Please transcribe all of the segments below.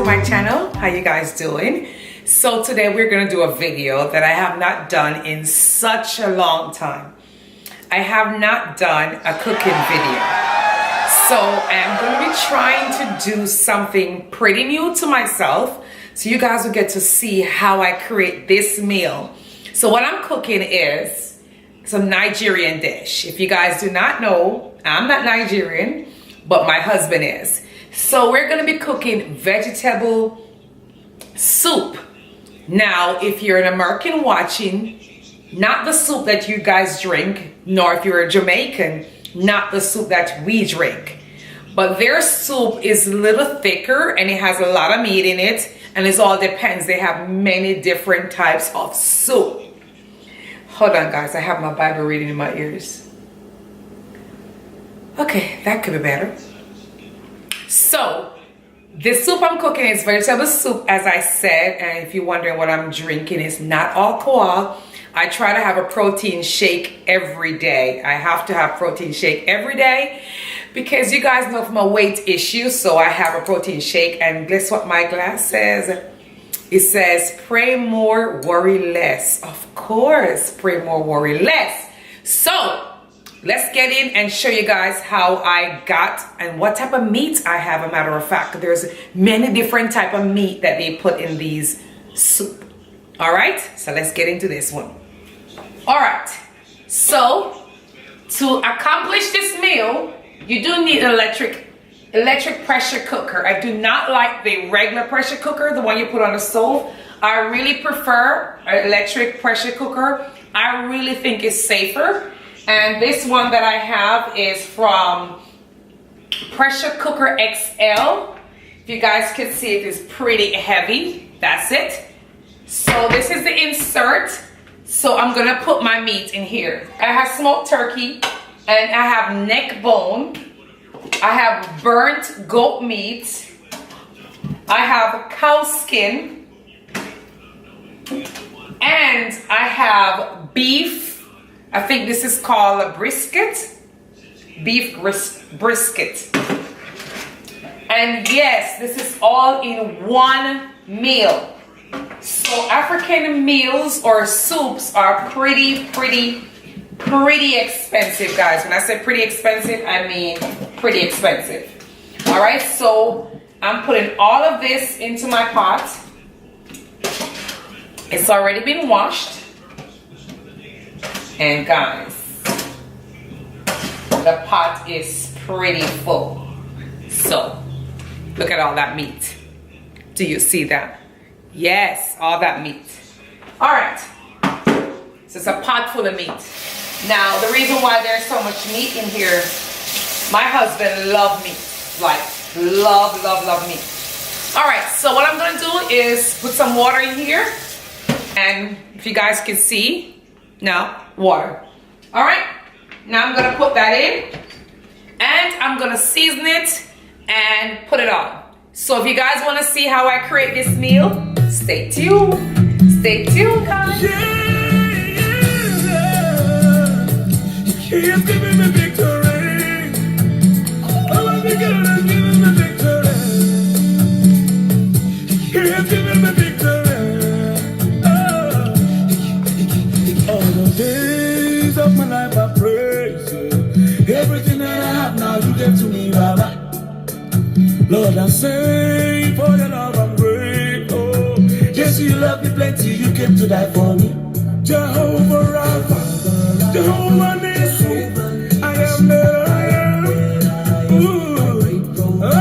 my channel. How you guys doing? So today we're gonna do a video that I have not done in such a long time. I have not done a cooking video. So I'm gonna be trying to do something pretty new to myself, so you guys will get to see how I create this meal. So what I'm cooking is some Nigerian dish. If you guys do not know, I'm not Nigerian, but my husband is. So we're gonna be cooking vegetable soup. Now, if you're an American watching, not the soup that you guys drink, nor if you're a Jamaican, not the soup that we drink. But their soup is a little thicker and it has a lot of meat in it, and it all depends. They have many different types of soup. Hold on guys, I have my Bible reading in my ears. Okay, that could be better. So, this soup I'm cooking is vegetable soup, as I said, and if you're wondering what I'm drinking, it's not alcohol. I try to have a protein shake every day. I have to have protein shake every day because you guys know from a weight issue, so I have a protein shake, and guess what my glass says? It says, pray more, worry less. Of course, pray more, worry less. So, let's get in and show you guys how I got and what type of meat I have. A matter of fact, there's many different type of meat that they put in these soup. All right, so let's get into this one. All right, so to accomplish this meal, you do need an electric pressure cooker. I do not like the regular pressure cooker, the one you put on the stove. I really prefer an electric pressure cooker. I really think it's safer. And this one that I have is from Pressure Cooker XL. If you guys can see, it is pretty heavy. That's it. So this is the insert. So I'm gonna put my meat in here. I have smoked turkey, and I have neck bone. I have burnt goat meat. I have cow skin. And I have beef. I think this is called a brisket. Beef brisket. And yes, this is all in one meal. So African meals or soups are pretty expensive, guys. When I say pretty expensive, I mean pretty expensive. All right, so I'm putting all of this into my pot. It's already been washed. And guys, the pot is pretty full. So, look at all that meat. Do you see that? Yes, all that meat. All right, so it's a pot full of meat. Now, the reason why there's so much meat in here, my husband loves meat. Like, love meat. All right, so what I'm gonna do is put some water in here. And if you guys can see, now, water. All right, now I'm gonna put that in. And I'm gonna season it and put it on. So if you guys wanna see how I create this meal, stay tuned. Stay tuned, guys. He has given me victory. Oh, my God has given me victory. He has given me victory. All the days of my life I praise you. Everything that I have now you gave to me, Baba. Lord, I'm saying for your love I'm grateful. Yes, you love me plenty, you came to die for me. Jehovah Rapha, Jehovah Nissi, I am that I am. Ooh, oh,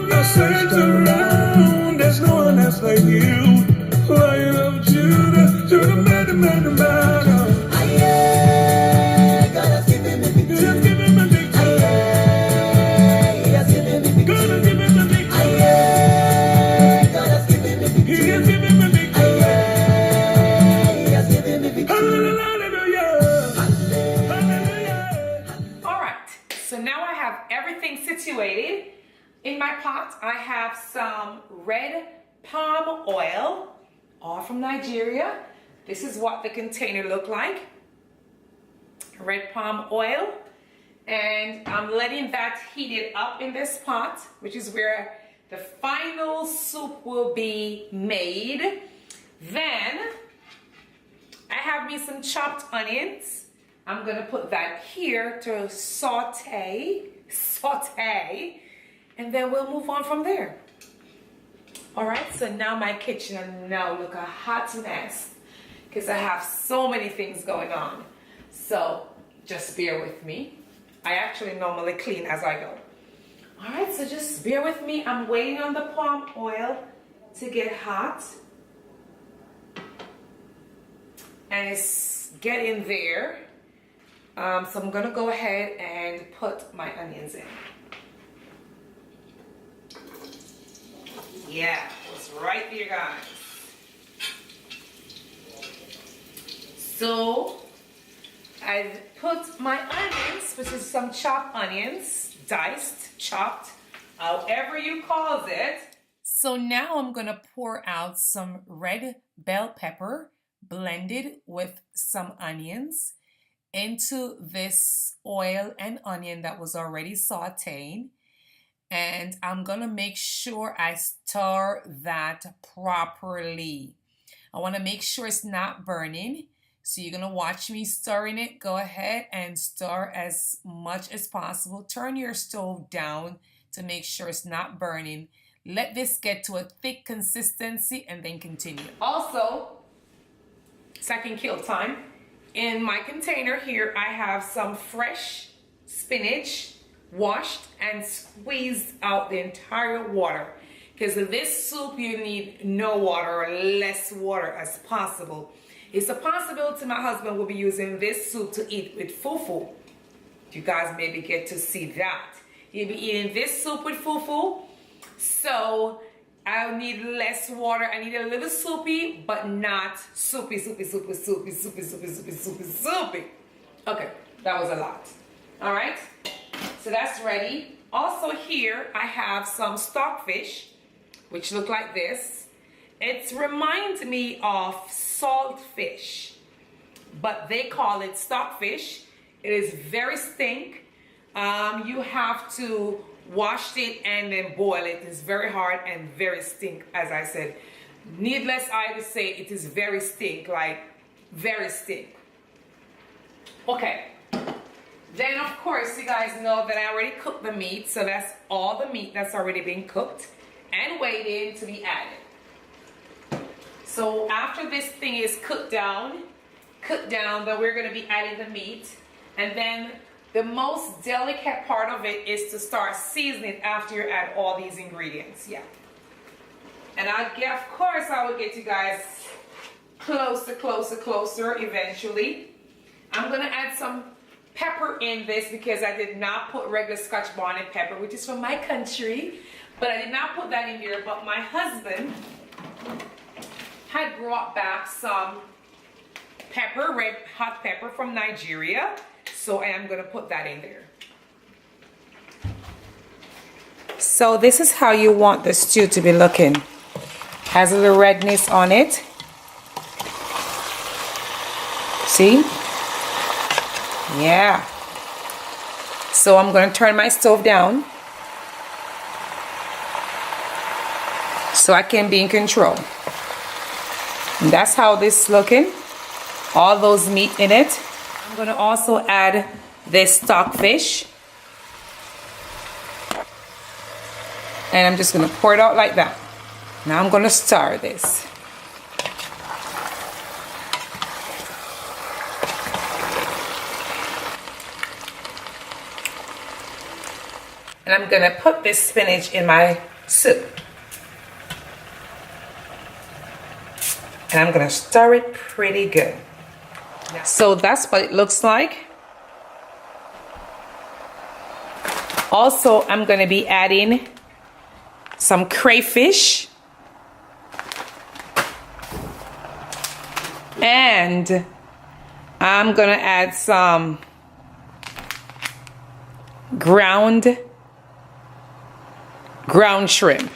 you're sent around, there's no one else like you. Lion of Judah, to the man. God has given me victory. He has given me victory. He has given me victory. God has given me victory. God has given me victory. He has given me victory. He has given me victory. Hallelujah. Hallelujah. All right, so now I have everything situated. In my pot, I have some red palm oil, all from Nigeria. This is what the container look like. Red palm oil. And I'm letting that heat it up in this pot, which is where the final soup will be made. Then I have me some chopped onions. I'm gonna put that here to saute, and then we'll move on from there. All right, so now my kitchen now look a hot mess because I have so many things going on. So just bear with me. I actually normally clean as I go. All right, so just bear with me. I'm waiting on the palm oil to get hot. And it's getting there. So I'm gonna go ahead and put my onions in. Yeah, it's right there, guys. So I've put my onions, which is some chopped onions, diced, chopped, however you call it. So now I'm gonna pour out some red bell pepper blended with some onions into this oil and onion that was already sauteing. And I'm gonna make sure I stir that properly. I wanna make sure it's not burning. So you're gonna watch me stirring it. Go ahead and stir as much as possible. Turn your stove down to make sure it's not burning. Let this get to a thick consistency and then continue. Also, so I can kill time, in my container here I have some fresh spinach, washed and squeezed out the entire water, because in this soup you need no water or less water as possible. It's a possibility my husband will be using this soup to eat with fufu. You guys maybe get to see that. He'll be eating this soup with fufu. So I'll need less water. I need a little soupy, but not soupy. Okay, that was a lot. All right, so that's ready. Also here, I have some stockfish, which look like this. It reminds me of saltfish, but they call it stockfish. It is very stink. You have to wash it and then boil it. It's very hard and very stink, as I said. Needless I to say, it is very stink, like very stink. Okay. Then of course you guys know that I already cooked the meat, so that's all the meat that's already been cooked and waiting to be added. So after this thing is cooked down, then we're going to be adding the meat, and then the most delicate part of it is to start seasoning after you add all these ingredients. Yeah. And of course I will get you guys closer eventually. I'm going to add some pepper in this because I did not put regular Scotch bonnet pepper, which is from my country, but I did not put that in here. But my husband had brought back some pepper, red hot pepper from Nigeria, so I am going to put that in there. So this is how you want the stew to be looking. Has a little redness on it. See? Yeah. So I'm going to turn my stove down so I can be in control. And that's how this is looking. All those meat in it. I'm going to also add this stockfish. And I'm just going to pour it out like that. Now I'm going to stir this. And I'm going to put this spinach in my soup. And I'm going to stir it pretty good. So that's what it looks like. Also, I'm going to be adding some crayfish. And I'm going to add some ground shrimp,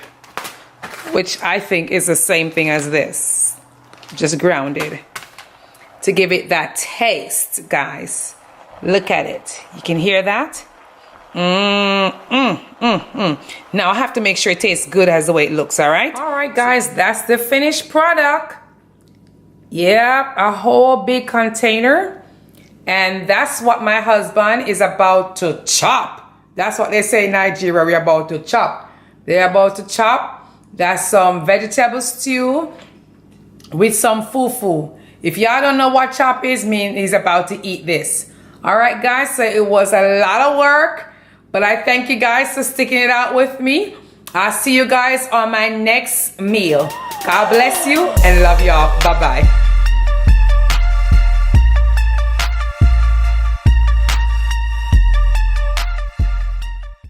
which I think is the same thing as this, just grounded, to give it that taste, guys. Look at it. You can hear that? Now I have to make sure it tastes good as the way it looks, all right? All right, guys, that's the finished product. Yep, a whole big container. And that's what my husband is about to chop. That's what they say in Nigeria, we're about to chop. They're about to chop. That's some vegetable stew with some fufu. If y'all don't know what chop is, mean he's about to eat this. All right, guys, so it was a lot of work, but I thank you guys for sticking it out with me. I'll see you guys on my next meal. God bless you and love y'all. Bye-bye.